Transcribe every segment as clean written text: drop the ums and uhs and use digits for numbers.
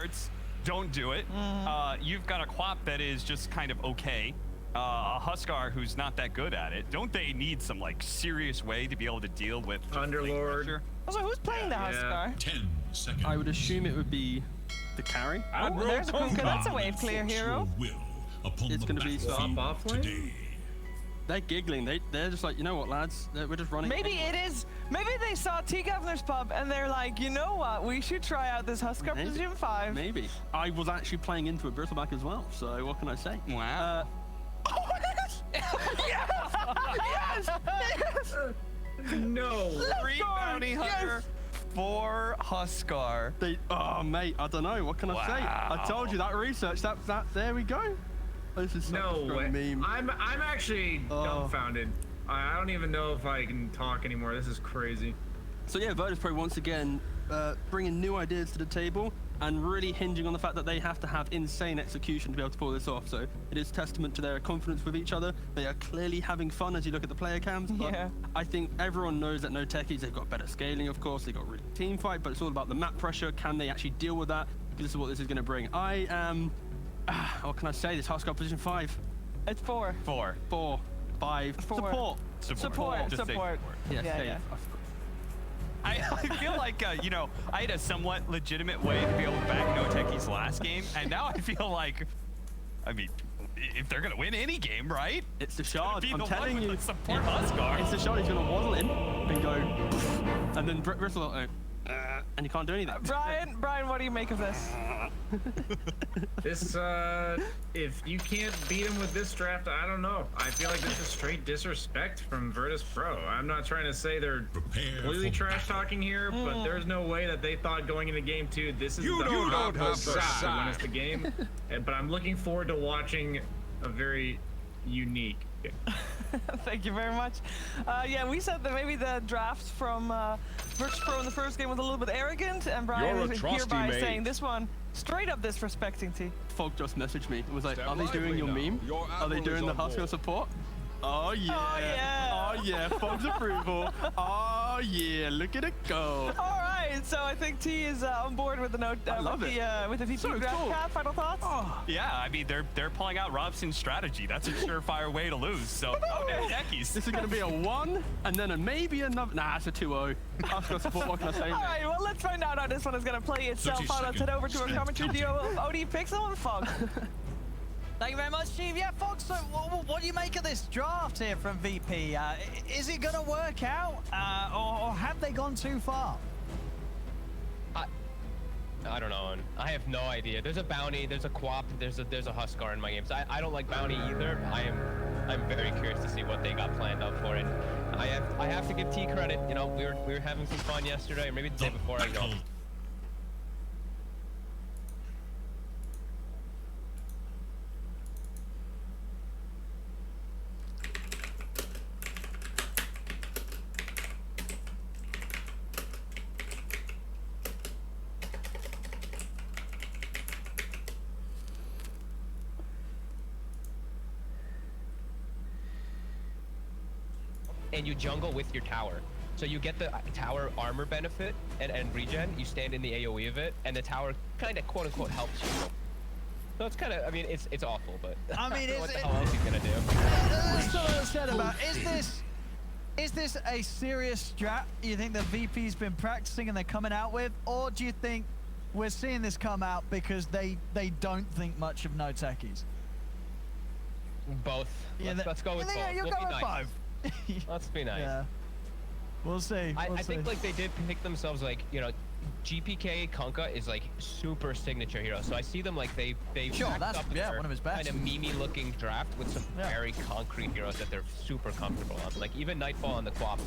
supports. Don't do it. You've got a Quap that is just kind of okay. A Huskar who's not that good at it. Don't they need some like serious way to be able to deal with Underlord? Also, who's playing the Huskar? 10 seconds. I would assume it would be the carry. Oh, there's a Kuka. That's a wave clear hero. It's going to be Swap off lane? They're giggling. They're just like, you know what, lads? We're just running. Maybe it is. Maybe they saw T Governor's pub and they're like, you know what? We should try out this Huskar Position 5. Maybe. I was actually playing into a Bristleback as well. So what can I say? Wow. Yes! Yes! No. Free bounty hunter for Huskar. Oh, mate, I don't know. What can I say? I told you that research. That. There we go. This is such a strong meme. I'm actually dumbfounded. I don't even know if I can talk anymore. This is crazy. So yeah, Virtus Pro once again bringing new ideas to the table and really hinging on the fact that they have to have insane execution to be able to pull this off. So it is testament to their confidence with each other. They are clearly having fun as you look at the player cams. But I think everyone knows that no Techies, they've got better scaling, of course. They've got really team fight, but it's all about the map pressure. Can they actually deal with that? This is what this is going to bring. I am... what can I say? This Huskar Position 5. It's 4. 4. 4. 5. 4. Support. Just say support. Yeah. I feel like, you know, I had a somewhat legitimate way to be able to back No Techies last game, and now I feel like, I mean, if they're going to win any game, right? It's the shard. I'm telling you. Support Huskar. It's the shard. He's going to waddle in and go, and then Bristle, and you can't do anything. Brian, what do you make of this? This, if you can't beat him with this draft, I don't know. I feel like this is straight disrespect from Virtus Pro. I'm not trying to say they're completely trash talking here, but there's no way that they thought going into game 2, this is the opposite to win us the game. But I'm looking forward to watching a very unique game. Thank you very much. Yeah, we said that maybe the draft from Virtus Pro in the first game was a little bit arrogant, and Brian is hereby saying this one straight up disrespecting T. Fog just messaged me. It was like, are they doing your meme? Are they doing the Huskar support? Oh yeah. Oh yeah. Oh yeah. Fog's approval. Oh yeah. Look at it go. All right. So I think T is on board with the note. With the VP draft cap. Final thoughts? Oh. Yeah. I mean, they're pulling out Robson's strategy. That's a surefire way to lose. So Techies. This is going to be a 1 and then maybe another. Nah, it's a 2-0. Huskar support. What can I say? All right. Well, let's find out how this one is going to play itself out. Let's head over to our commentary duo of OD Pixel and Fog. Thank you very much, Steve. Yeah, Fox, so what do you make of this draft here from VP? Is it going to work out, or have they gone too far? I don't know. I have no idea. There's a bounty, there's a Quap, there's a Huskar in my games. I don't like bounty either. I'm very curious to see what they got planned out for it. I have to give T credit. You know, we were having some fun yesterday, or maybe the day before. I go. And you jungle with your tower. So you get the tower armor benefit and regen, you stand in the AoE of it, and the tower kind of quote unquote helps you. So it's kind of, I mean, it's awful, but I mean, what the hell else he's gonna do? Let's talk what I said about, is this a serious strat you think the VP's been practicing and they're coming out with, or do you think we're seeing this come out because they don't think much of no Techies? Both. Yeah, let's go with both. You'll go with both. Let's be nice. Yeah. We'll see. I think like they did pick themselves, like, you know, GPK Kunkka is like super signature hero. So I see them like they sure, that's up one of his best. Kind of meme looking draft with some very concrete heroes that they're super comfortable on. Like even Nightfall on the Quap,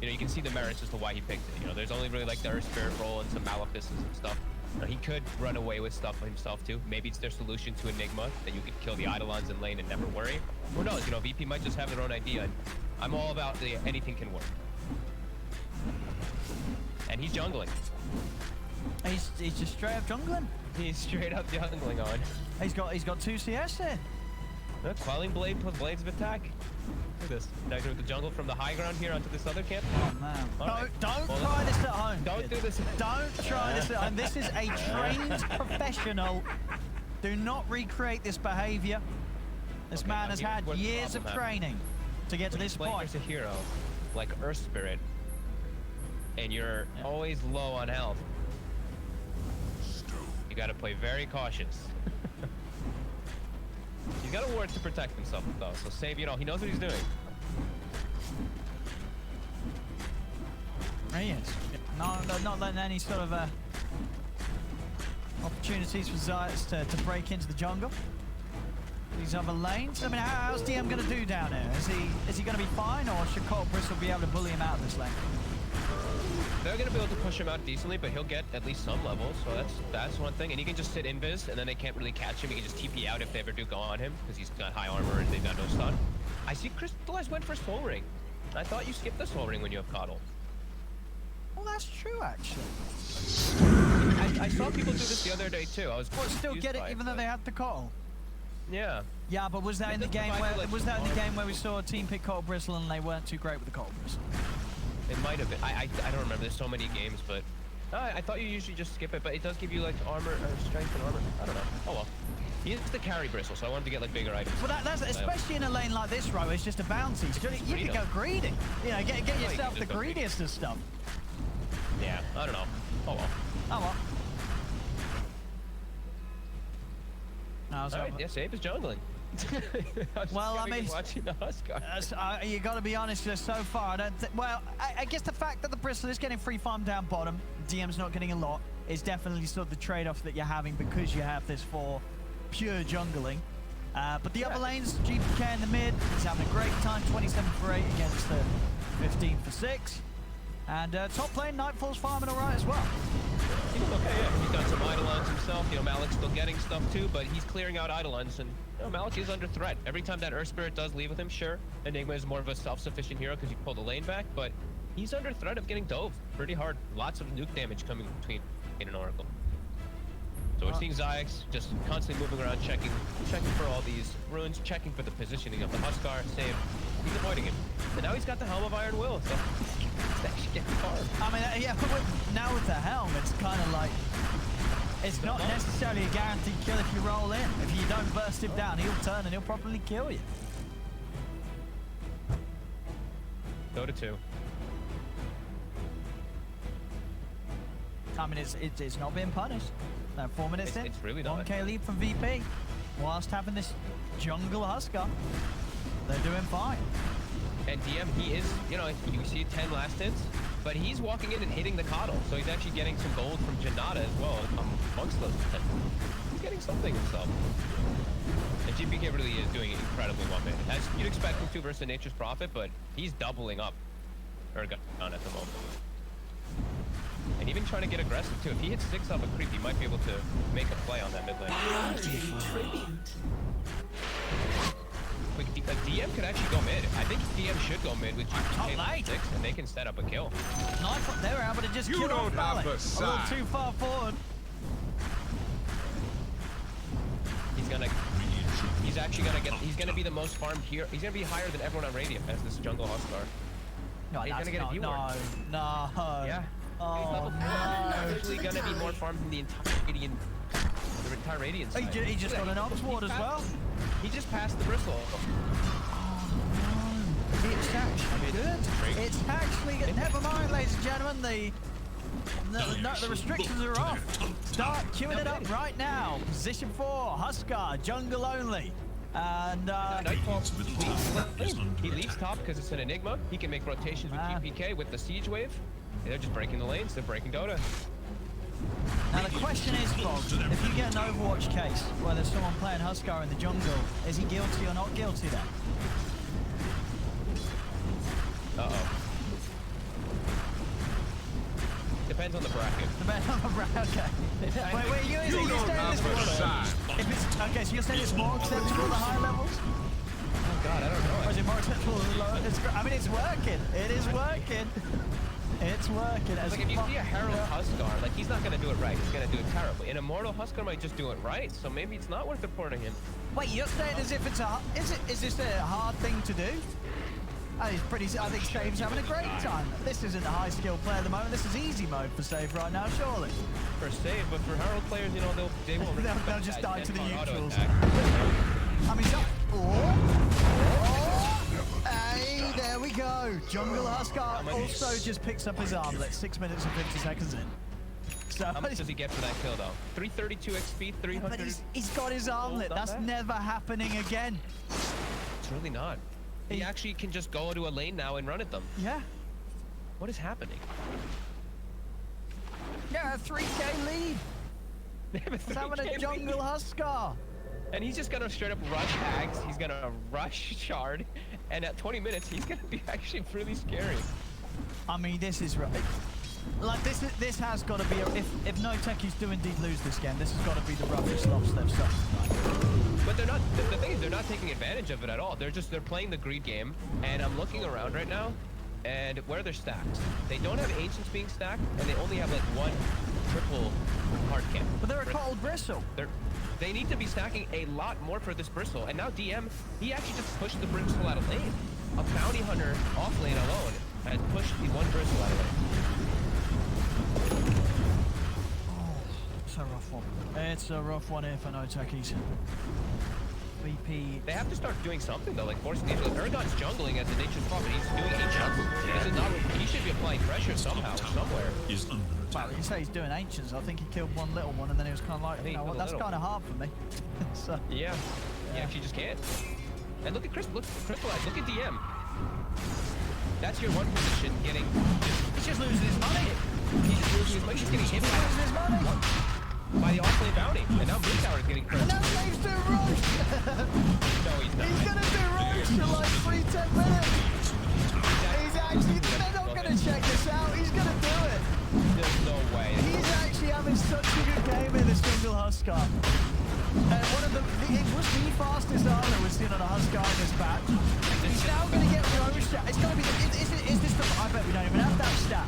you know, you can see the merits as to why he picked it. You know, there's only really like the Earth Spirit roll and some Malefices and stuff. You know, he could run away with stuff himself too. Maybe it's their solution to Enigma, that you could kill the Eidolons in lane and never worry. Who knows? You know, VP might just have their own idea. I'm all about anything can work. And he's jungling. He's just straight up jungling. He's straight up jungling on. He's got 2 CS there. Quelling Blade plus Blades of Attack. Look at this. Now with the jungle from the high ground here onto this other camp. Oh man. Don't Well, try this at home. Don't kid. do this. Don't try this at home. This is a trained professional. Do not recreate this behavior. This Okay, man now has here's had where the years of problem happens. training to get to When this you play point. as a hero, like Earth Spirit, and you're always low on health, you gotta play very cautious. He's got a ward to protect himself though, so save, you know, he knows what he's doing. He is. Not letting any sort of opportunities for Zayas to break into the jungle. These other lanes. I mean, how's DM going to do down here? Is he going to be fine, or should Cold Bristle be able to bully him out of this lane? They're gonna be able to push him out decently, but he'll get at least some levels, so that's one thing. And he can just sit invis, and then they can't really catch him. He can just TP out if they ever do go on him, because he's got high armor and they've got no stun. I see Crystallized went for Soul Ring. I thought you skipped the Soul Ring when you have Coddle. Well, that's true, actually. I saw people do this the other day too. I was But still confused get it, by even though but- they had the call. Yeah. Yeah, but was that in the It game doesn't where provide, like, was that in the armor. game where we saw a team pick Cold Bristle and they weren't too great with the Cold Bristle? It might have been. I don't remember. There's so many games, but I thought you usually just skip it. But it does give you like armor or strength and armor. I don't know. Oh well. He is the carry bristle, so I wanted to get like bigger items. Well, that's especially in a lane like this, Ro. It's just a bounty. So you can go greedy. You know, get you yourself can the just go greedy. greediest of stuff. Yeah. I don't know. Oh well. Oh well. No, All right. Yes, Abe is jungling. Well, I mean, watching the Huskar. you got to be honest. Just so far, I don't. Well, I guess the fact that the Bristle is getting free farm down bottom, DM's not getting a lot, is definitely sort of the trade-off that you're having because you have this for pure jungling. But the other lanes, GPK in the mid, he's having a great time. 27 for 8 against the 15 for 6. And top lane, Nightfall's farming all right as well. He looks okay, yeah. He's got some Eidolons himself. You know, Malik's still getting stuff too, but he's clearing out Eidolons, and you know, Malik is under threat. Every time that Earth Spirit does leave with him, sure, Enigma is more of a self-sufficient hero because you pull the lane back, but he's under threat of getting dove pretty hard. Lots of nuke damage coming between Kane and Oracle. So we're seeing Zayas just constantly moving around, checking for all these runes, checking for the positioning of the Huskar, save. He's avoiding him. And now he's got the Helm of Iron Will, so it's actually getting hard. I mean, yeah, but now with the helm, it's kind of like, it's not necessarily a guaranteed kill if you roll in. If you don't burst him down, he'll turn and he'll probably kill you. Dota 2. I mean, it's not being punished. No, 4 minutes in. It's really not. 1k lead from VP, whilst having this jungle Huskar. They're doing fine. And DM, he is, you know, you see 10 last hits, but he's walking in and hitting the Coddle, so he's actually getting some gold from Janata as well amongst those 10. He's getting something himself. And GPK really is doing it incredibly well, man. As you'd expect him to versus Nature's Prophet, but he's doubling up Ergon at the moment. And even trying to get aggressive too. If he hits 6 off a creep, he might be able to make a play on that mid lane. Like, DM could actually go mid. I think DM should go mid with GPK 6, and they can set up a kill. Nice, they were able to just kill off Malik. A little too far forward. He's actually gonna get. He's gonna be the most farmed here. He's gonna be higher than everyone on Radiant as this jungle Huskar. No, he's gonna get a no. Yeah. Oh, He's level 4. He's actually gonna be more farmed than the entire Radiant side. He just got an Ops Ward as well. He just passed the Bristle. It's actually good. It's actually good. Never mind, ladies and gentlemen. The restrictions are off. Start queuing it up right now. Position 4, Huskar, jungle only. And Nightfall, he leaves top because it's an Enigma. He can make rotations with GPK with the Siege Wave. They're just breaking the lanes. They're breaking Dota. Now the question is, Bob, if you get an Overwatch case where there's someone playing Huskar in the jungle, is he guilty or not guilty then? Uh-oh. Depends on the bracket. Depends on the bracket. Okay. Wait, you saying this more? If it's okay, so you're saying it's more acceptable at the high levels? Oh God, I don't know. Or is it more acceptable at the lower? I mean, it's working. It is working. It's working. Like if you see a Herald Huskar, like he's not gonna do it right. He's gonna do it terribly. An Immortal Huskar might just do it right. So maybe it's not worth reporting him. Wait, you're saying as if it's a is this a hard thing to do? I think Save's having a great time. This isn't a high skill play at the moment. This is easy mode for Save right now, surely. For Save, but for Herald players, you know, they won't they'll just die to the neutrals. I mean, hey, there we go. Jungle Huskar also just picks up his armlet 6 minutes and 50 seconds in. So how much does he get for that kill, though? 332 XP, 300. But he's got his armlet. That's never happening again. It's really not. He actually can just go to a lane now and run at them. Yeah. What is happening? Yeah, a 3k lead. They have a 3K He's having a Jungle Huskar. And he's just gonna straight up rush Ags. He's gonna rush Shard. And at 20 minutes, he's gonna be actually really scary. I mean, this is right. Like this has got to be if no Techies do indeed lose this game, this has got to be the roughest loss they've suffered. But they're not. The thing is, they're not taking advantage of it at all. They're playing the greed game. And I'm looking around right now, and where are their stacks? They don't have Ancients being stacked, and they only have like one triple hard camp. But they're a cold bristle. They need to be stacking a lot more for this bristle. And now DM, he actually just pushed the bristle out of lane. A bounty hunter off lane alone has pushed the one bristle out of lane. It's a rough one. It's a rough one here for no Techies. VP. They have to start doing something though, like forcing nature. Aragon's jungling as a nature's prophet. He's doing ancients. This is not. He should be applying pressure somehow, somewhere. Well, you say he's doing ancients. I think he killed one little one, and then he was kind of like, you know what? That's kind of hard for me. So, yeah. He actually just can't. And look at Crystallize. Look at DM. That's your one position getting. He's just losing his money. He's just losing his money. He's getting hit by the off-lane bounty, and now Blue Tower is getting crushed. No, he's doing Roche! No, he's not. He's gonna do Roche in like 3-10 minutes! He's actually, they're not gonna check this out, he's gonna do it! There's no way. He's actually having such a good game in this Jungle Huskar. It was the fastest armor we've seen on a Huskar in this batch. He's now gonna get Roche. It's gonna be, is this the, I bet we don't even have that stat.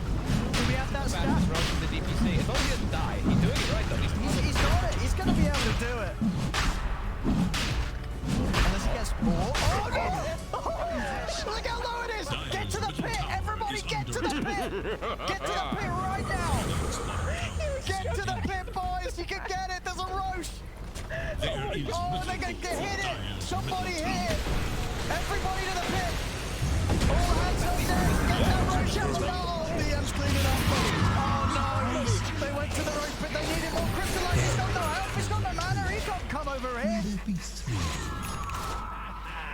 Do we have that stat? Roche from the DPC. As long as he doesn't die, he's doing it right though. He's got it. He's going to be able to do it. Unless he gets more. Oh, look how low it is. Get to the pit. Everybody get to the pit. Get to the pit right now. Get to the pit, boys. You can get it. There's a Roche. Oh, they're going to hit it. Somebody hit it. Everybody to the pit. All hands on deck. Get that Roche out. Oh, DM's cleaning up. Oh, no. They went to the Roche, but they needed more Crystallize. He's got no help. He's got no mana. He can't come over here.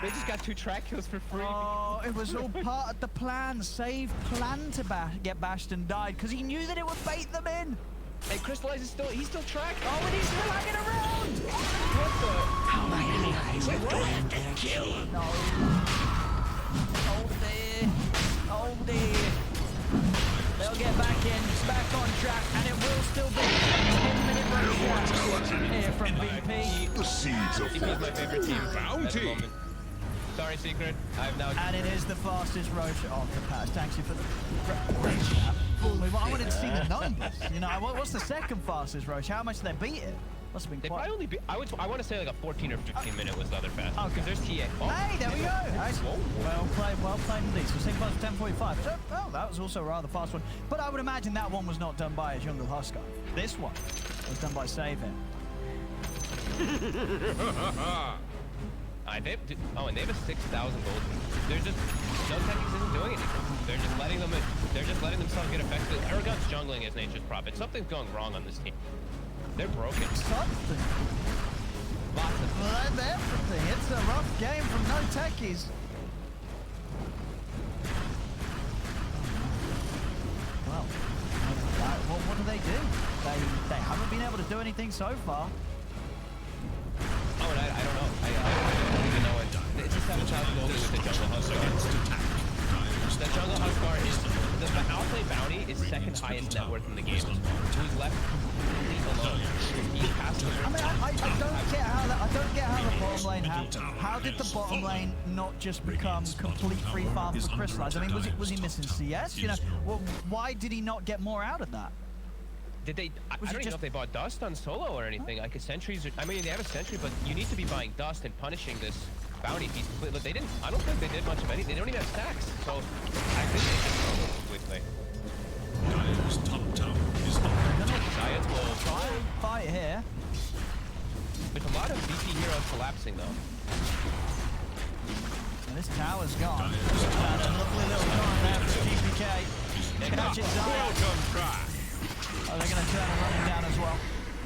They just got 2 track kills for free. Oh, it was all part of the plan. Save planned to get bashed and died because he knew that it would bait them in. And Crystallize is he's still tracked. Oh, and he's still hanging around. What the? How many eyes are going to kill? No. Oh dear. They'll get back on track, and it will still be a 10-minute road here from VP. The seeds of VP is my favorite team. bounty. Sorry, Secret. I've now. And it is the fastest Roche of the past. Thanks you for the. I wanted to see the numbers. You know, what's the second fastest Roche? How much did they beat it? Must have been They quite. probably only I want to say like a 14 or 15 minute was the other fastest. Okay. Because there's TA. Oh, Hey, there we go. Nice. Whoa. Well played indeed. So same fast 10:45. So, oh, that was also a rather fast one. But I would imagine that one was not done by a Jungle Huskar. This one was done by Save Him. And they have a 6,000 gold. They're just no Techies isn't doing anything. They're just letting themselves get affected. Aragon's jungling as nature's prophet. Something's going wrong on this team. They're broken. Something. Lots of Everything. It's a rough game from no Techies. Well, what do? They haven't been able to do anything so far. Oh, and I don't know. I don't even know it. It's a 7,000 gold with the Jungle Huskar. The Jungle Huskar is the outplay bounty is second highest net worth in the game. Who's left completely alone. He passes. I mean, I don't get how that. I don't get how the bottom lane happened. How did the bottom lane not just become complete free farm for Crystallize? I mean, was he missing CS? You know, why did he not get more out of that? Did they? I don't even know if they bought Dust on solo or anything. Like a sentries. I mean, they have a sentry, but you need to be buying Dust and punishing this bounty feast completely. They didn't. I don't think they did much of anything. They don't even have stacks. So I think they just struggled completely. Dire's top tower is under Giants will Try and fight here. There's a lot of VP heroes collapsing though. And this tower's gone. And a lovely little run there for DPK. Catches Zion. Oh, they're going to turn and run him down as well.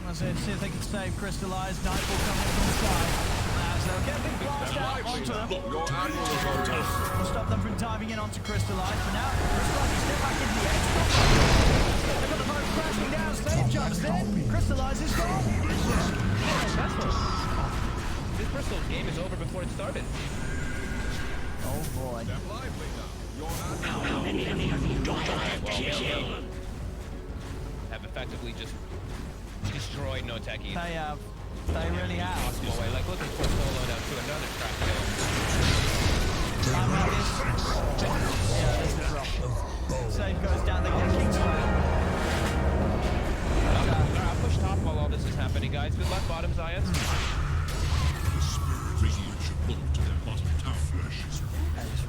Let's see if they can save Crystallized. Nightfall coming from the side. As they'll get a big blast out onto them. We'll stop them from diving in onto Crystallized. But now, Crystallized can step back into the edge. They've got the boat crashing down. Save jumps in. Crystallized is gone. This Crystal game is over before it started. Oh boy. How many have you died to kill? Have effectively just destroyed no Techies. They have. They really have. Possible way. Like look at this solo down to another trap kill. Yeah, this is rough. Save goes down. They get King's I'll push top while all this is happening, guys. Good luck, bottom Zions.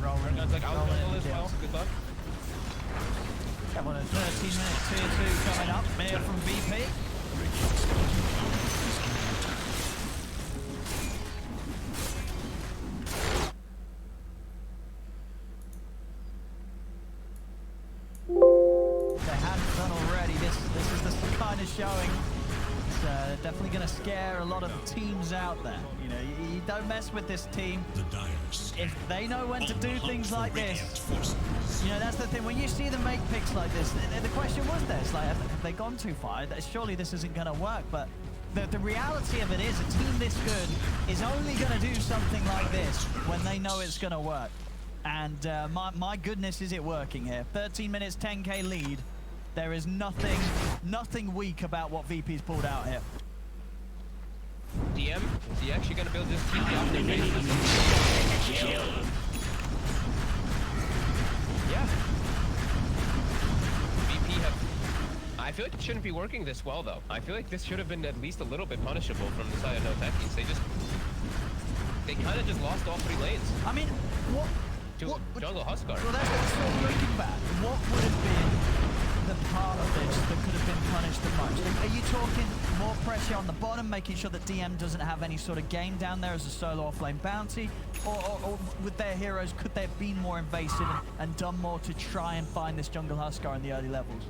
rolling. Guns like out as well. Good luck. Got one at 13-minute tier 2 coming up here from VP. They hadn't done already. This is the kind of showing. It's definitely going to scare a lot of teams out there. You know, you don't mess with this team. If they know when to do things like this, you know, that's the thing. When you see them make picks like this, the question was this, like, have they gone too far? Surely this isn't going to work, but the reality of it is a team this good is only going to do something like this when they know it's going to work. And my goodness, is it working here? 13 minutes, 10k lead. There is nothing weak about what VP's pulled out here. DM, is he actually going to build this team off their bases? Yeah. VP have... I feel like it shouldn't be working this well, though. I feel like this should have been at least a little bit punishable from the side of no Techies. They kind of just lost all 3 lanes. I mean, what Jungle Huskar. Well, that's sort of looking back. What would have been the part of this that could have been punished the most? Are you talking more pressure on the bottom, making sure that DM doesn't have any sort of game down there as a solo offlane bounty? Or with their heroes, could they have been more invasive and done more to try and find this Jungle Huskar in the early levels?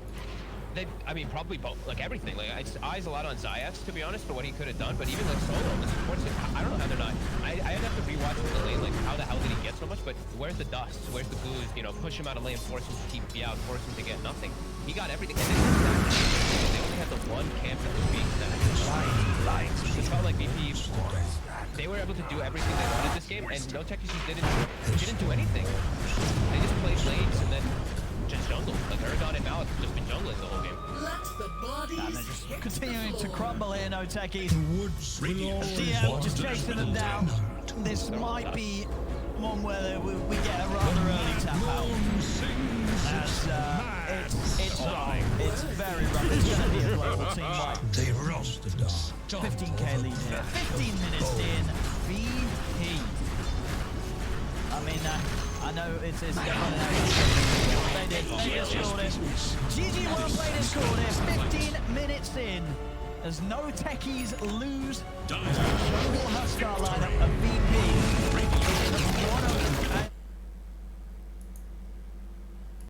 I mean, probably both, like everything. Like, it's eyes a lot on Zayas, to be honest, for what he could have done. But even like solo, the supports, I don't know how they're not. I'd have to rewatch the lane, like how the hell did he get so much? But where's the dust? Where's the goose? You know, push him out of lane, force him to TP out, force him to get nothing. He got everything. And they only had the one camp that was being stacked. It felt like VP, they were able to do everything they wanted this game, and no Techies just didn't do anything. They just played lanes and then just jungle. Like Aragon and Malik have just been jungling the whole game. And they're just continuing to crumble here, no Techies. DM just chasing them down. This might be one where we get a rather early tap out. As it's rough. It's very rough. It's going to be a global team wipe. 15k lead here. 15 minutes in. VP. I mean, I know it's running out. They just scored it. GG well played and scored it. 15 minutes in. As no Techies lose. Jungle Huskar lineup of VP.